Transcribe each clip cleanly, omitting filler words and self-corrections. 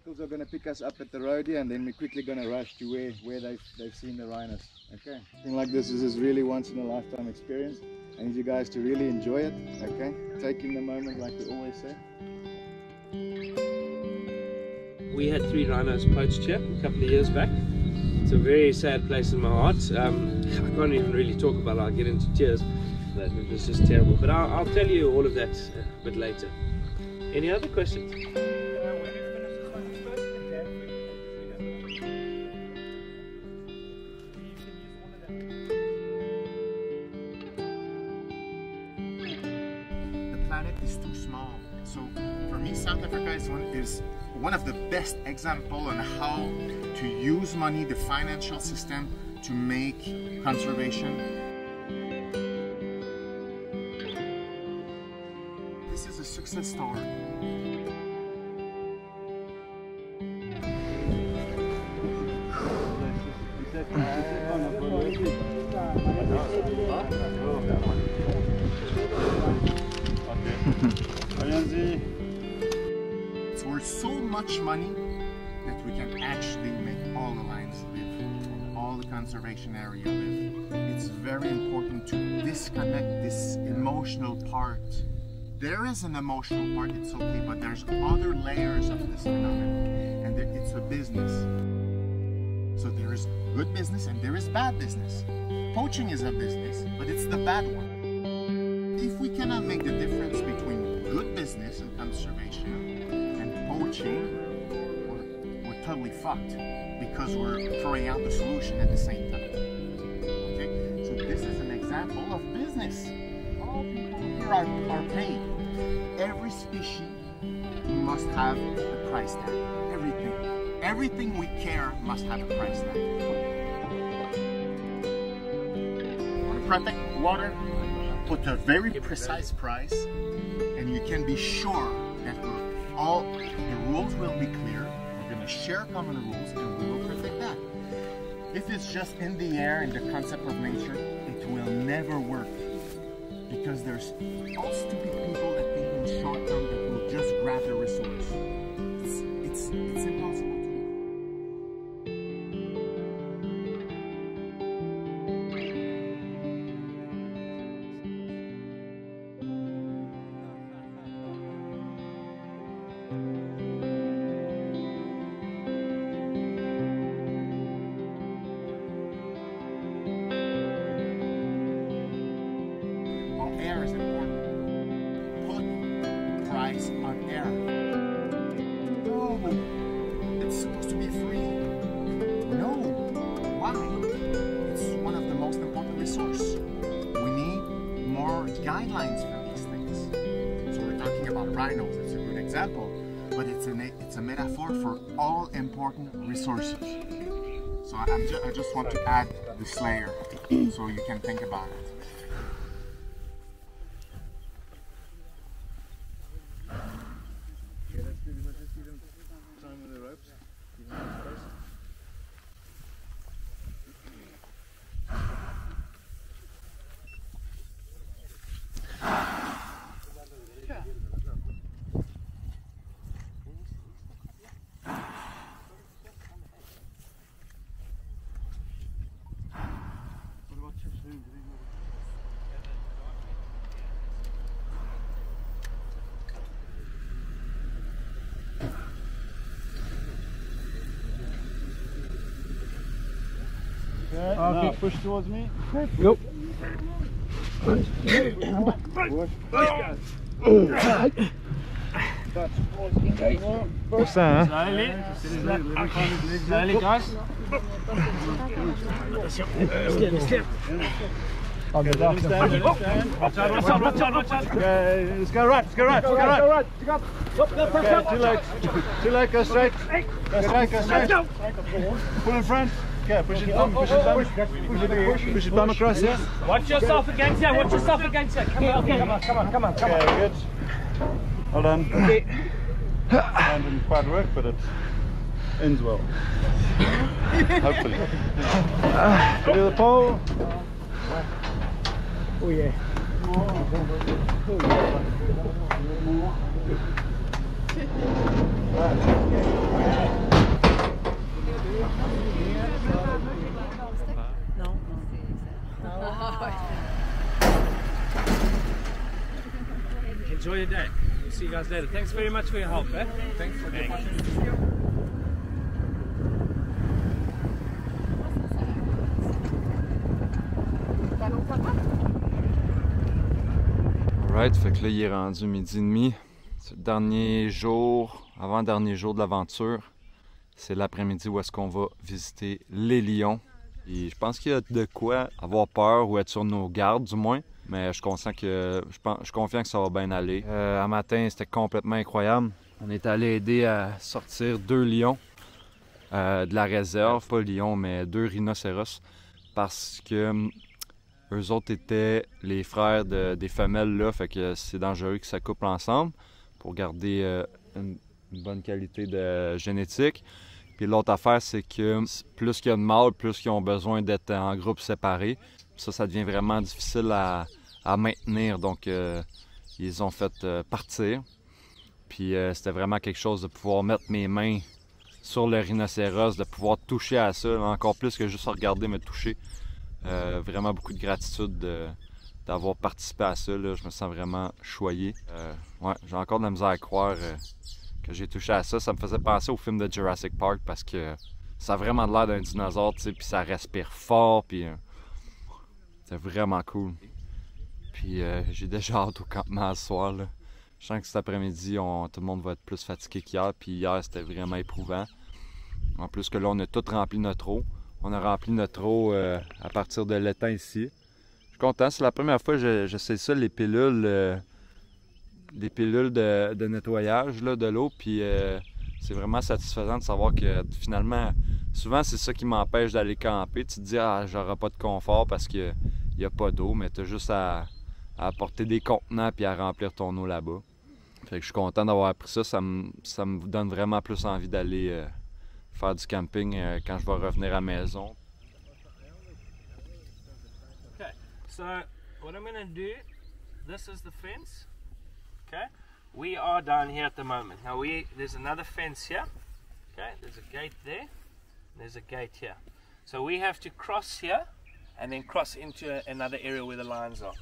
locals are going to pick us up at the road here, and then we're quickly going to rush to where they've seen the rhinos. Okay, something like this is really once in a lifetime experience. I need you guys to really enjoy it. Okay, taking the moment like we always say. We had 3 rhinos poached here a couple of years back. It's a very sad place in my heart. I can't even really talk about it. I'll get into tears. It was just terrible. But I'll tell you all of that a bit later. Any other questions? The planet is too small. So for me, South Africa is one of the best examples on how to use money, the financial system, to make conservation. This is a success story. It's worth so much money that we can actually make all the lions live and all the conservation area live. It's very important to disconnect this emotional part. There is an emotional part, it's okay, but there's other layers of this phenomenon, and it's a business. So there is good business and there is bad business. Poaching is a business, but it's the bad one. If we cannot make the difference between good business and conservation and poaching, we're totally fucked, because we're throwing out the solution at the same time. Okay? So this is an example of business. All people here are paid. Every species must have a price tag. Everything we care must have a price tag. Want to protect water? Put a very precise price, and you can be sure that the rules will be clear. We're going to share common rules, and we will protect that. If it's just in the air in the concept of nature, it will never work, because there's all stupid people that think in short term that will just grab the resource. It's impossible. Air is important. Put price on air. No, it's supposed to be free. No, why? It's one of the most important resources. We need more guidelines for these things. So we're talking about rhinos. It's a good example, but it's a metaphor for all important resources. So I just want to add this layer so you can think about it. Okay, now push towards me. Go. What's that? Slowly, guys. On the left. Watch out. Okay, let's go right. Okay, too late, go straight. Go straight. Pull in front. Okay, push it bum across here. Watch yourself against here. Come on. Okay, good. Well done. Okay. It didn't quite work, but it ends well. Hopefully. To the pole. Oh yeah. Right. see you guys later. Thanks very much for your help. Eh? Thanks for the Alright, fait que là il est rendu 12h30. C'est le dernier jour, avant-dernier jour de l'aventure. C'est l'après-midi où est-ce qu'on va visiter les lions. Et je pense qu'il y a de quoi avoir peur ou être sur nos gardes du moins. Mais je suis confiant que ça va bien aller. Un matin, c'était complètement incroyable. On est allé aider à sortir 2 lions de la réserve. Pas lions, mais 2 rhinocéros. Parce que eux autres étaient les frères des femelles là. Fait que c'est dangereux qu'ils s'accouplent ensemble pour garder une bonne qualité de génétique. Puis l'autre affaire, c'est que plus qu'il y a de mâles, plus qu'ils ont besoin d'être en groupe séparé. Ça devient vraiment difficile à maintenir. Donc, ils ont fait partir. Puis c'était vraiment quelque chose de pouvoir mettre mes mains sur le rhinocéros, de pouvoir toucher à ça, encore plus que juste regarder me toucher. Vraiment beaucoup de gratitude d'avoir participé à ça. Là. Je me sens vraiment choyé. Ouais, j'ai encore de la misère à croire que j'ai touché à ça. Ça me faisait penser au film de Jurassic Park parce que ça a vraiment l'air d'un dinosaure, tu sais, puis ça respire fort, puis c'est vraiment cool. Puis j'ai déjà hâte au campement ce soir. Là. Je sens que cet après-midi, tout le monde va être plus fatigué qu'hier, puis hier c'était vraiment éprouvant. En plus que là, on a tout rempli notre eau. On a rempli notre eau à partir de l'étang ici. Je suis content, c'est la première fois que j'essaie ça, les pilules. Des pilules de nettoyage là, de l'eau, puis c'est vraiment satisfaisant de savoir que finalement, souvent c'est ça qui m'empêche d'aller camper. Tu te dis, ah, j'aurai pas de confort parce qu'il n'y a pas d'eau, mais tu as juste à apporter des contenants puis à remplir ton eau là-bas. Fait que je suis content d'avoir appris ça, ça me donne vraiment plus envie d'aller faire du camping quand je vais revenir à la maison. Okay, so what I'm going to do, this is the fence. Okay, we are down here at the moment. Now there's another fence here. Okay, there's a gate there. There's a gate here. So we have to cross here and then cross into another area where the lions are.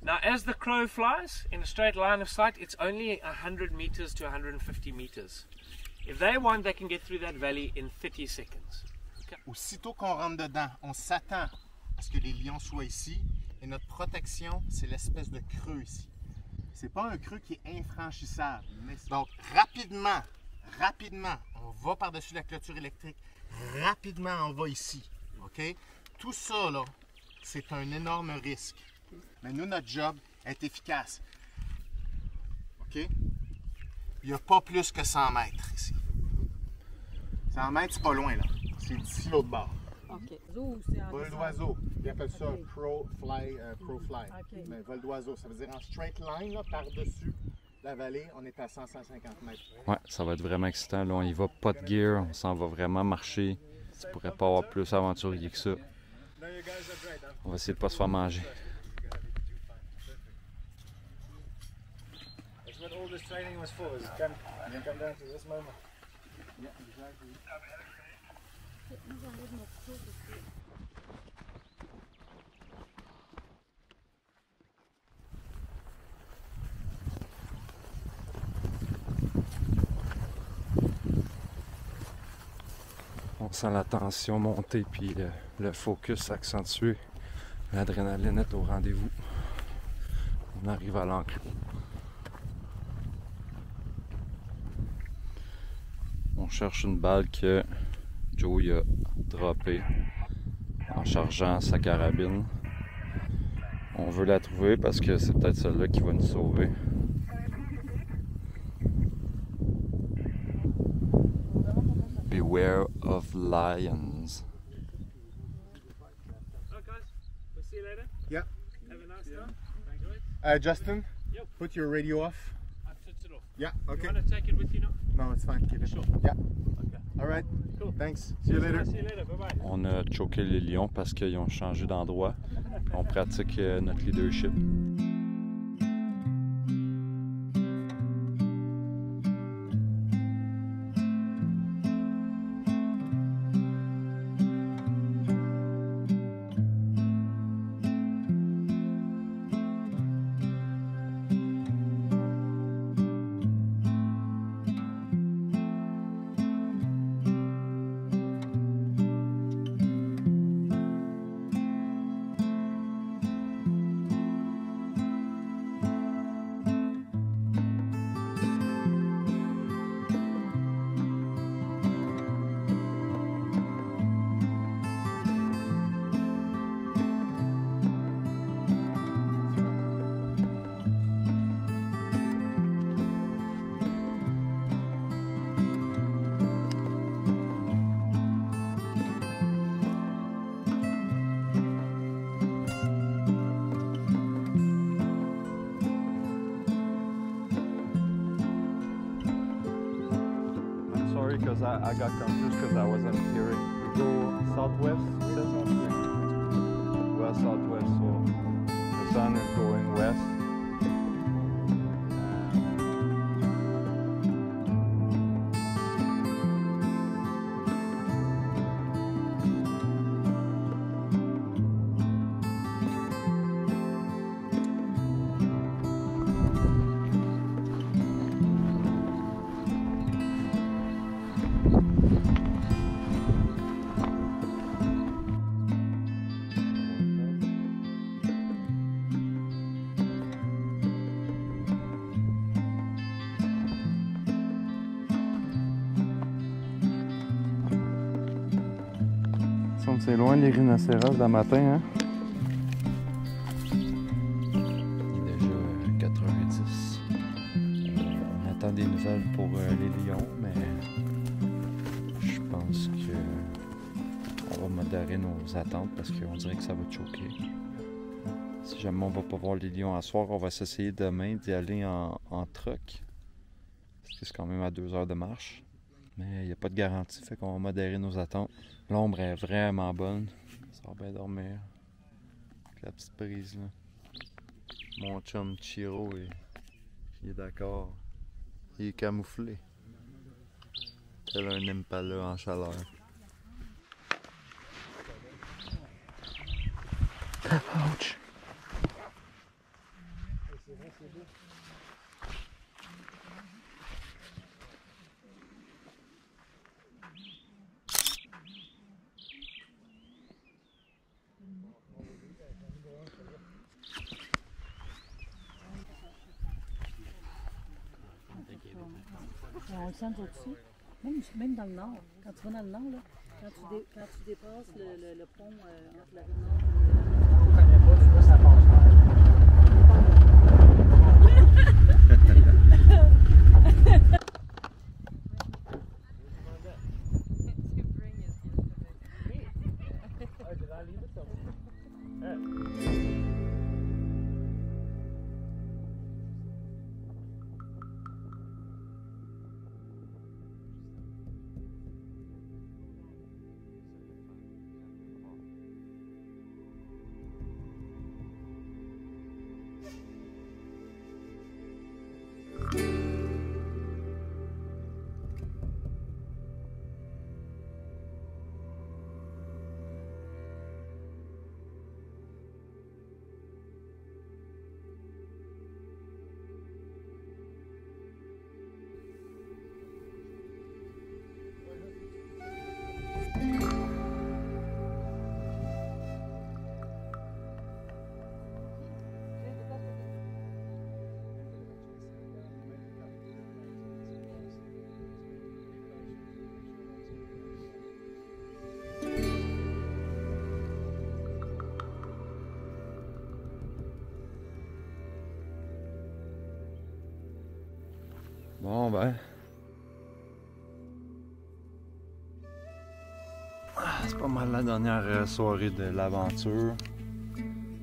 Now as the crow flies in a straight line of sight, it's only 100 meters to 150 meters. If they want, they can get through that valley in 30 seconds. Okay. Aussitôt qu'on rentre dedans, on s'attend à ce que les lions soient ici. Et notre protection, c'est l'espèce de creux ici. C'est pas un creux qui est infranchissable. Donc, rapidement, on va par-dessus la clôture électrique. Rapidement, on va ici. OK? Tout ça, là, c'est un énorme risque. Mais nous, notre job est efficace. OK? Il n'y a pas plus que 100 mètres ici. 100 mètres, c'est pas loin, là. C'est d'ici l'autre bord. OK. Vol d'oiseau. Ils appellent ça Okay. crow fly. OK. Mais vol d'oiseau, ça veut dire en straight line, là, par-dessus la vallée, on est à 100-150 mètres. Ouais, ça va être vraiment excitant. Là, on y va pas de gear, on s'en va vraiment marcher. Tu pourrais pas avoir plus aventurier que ça. On va essayer de pas se faire manger. That's what all this training was for, is come down to this moment. Yeah, exactly. On sent la tension monter puis le focus accentué. L'adrénaline est au rendez-vous. On arrive à l'enclos. On cherche une balle que Joey a droppée en chargeant sa carabine. On veut la trouver parce que c'est peut-être celle-là qui va nous sauver. Beware of lions. Alright guys, we'll see you later. Yeah. Have a nice time. Enjoy it. Justin, Yep. put your radio off. I've switched it off. Yeah, You okay. want to take it with you now? No, it's fine. Keep it. Sure. Yeah. Okay. All right. Cool. Thanks. See you later. See you later. Bye bye. On a choqué les lions parce qu'ils ont changé d'endroit. On pratique notre leadership. I got confused because I wasn't hearing. We go southwest, you said? West, southwest, so the sun is going west. C'est loin les rhinocéros le matin, hein? Il est déjà 4h10. On attend des nouvelles pour les lions, mais je pense que on va modérer nos attentes parce qu'on dirait que ça va choquer. Si jamais on va pas voir les lions à soir, on va s'essayer demain d'y aller en truck. Parce que c'est quand même à 2 heures de marche. Mais il n'y a pas de garantie, fait qu'on va modérer nos attentes. L'ombre est vraiment bonne. Ça va bien dormir. Avec la petite brise là. Mon chum Chiro, il est d'accord. Il est camouflé. Tel un impala en chaleur. Ouch! On le sent au-dessus, même dans le nord. Quand tu vas dans le nord, là, quand tu dépasses le pont entre la rive nord et... On connaît pas, tu vois, ça passe Bon ben. C'est pas mal la dernière soirée de l'aventure.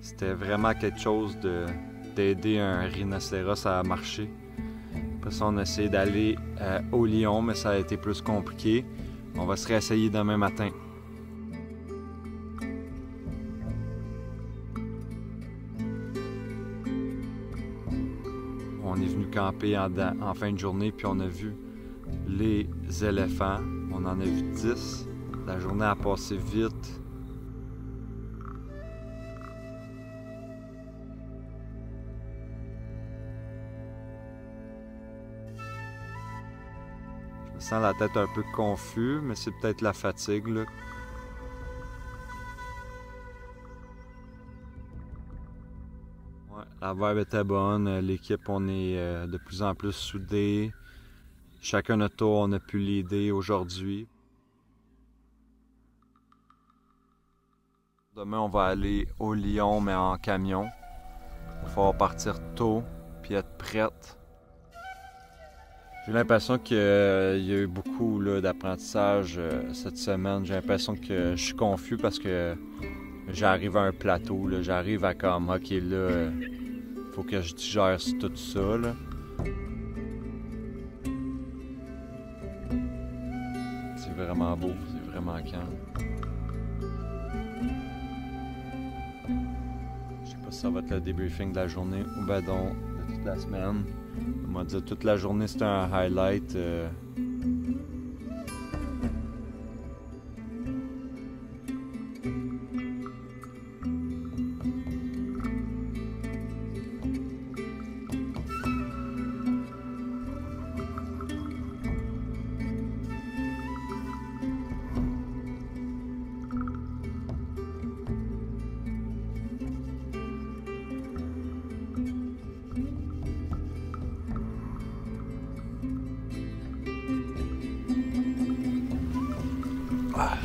C'était vraiment quelque chose d'aider un rhinocéros à marcher. Après ça, on a essayé d'aller au lion, mais ça a été plus compliqué. On va se réessayer demain matin. On est venu camper en fin de journée, puis on a vu les éléphants. On en a vu 10. La journée a passé vite. Je me sens la tête un peu confus, mais c'est peut-être la fatigue, là. Ouais, la vibe était bonne. L'équipe, on est de plus en plus soudés. Chacun notre tour, on a pu l'aider aujourd'hui. Demain, on va aller au Lion, mais en camion. Il va falloir partir tôt, puis être prête. J'ai l'impression qu'il y a eu beaucoup d'apprentissage cette semaine. J'ai l'impression que je suis confus parce que j'arrive à un plateau. J'arrive à comme, ok, là, faut que je digère tout ça. Là. C'est vraiment beau, c'est vraiment calme. Je sais pas si ça va être le débriefing de la journée ou ben donc de toute la semaine. On m'a dit toute la journée c'était un highlight. Ah.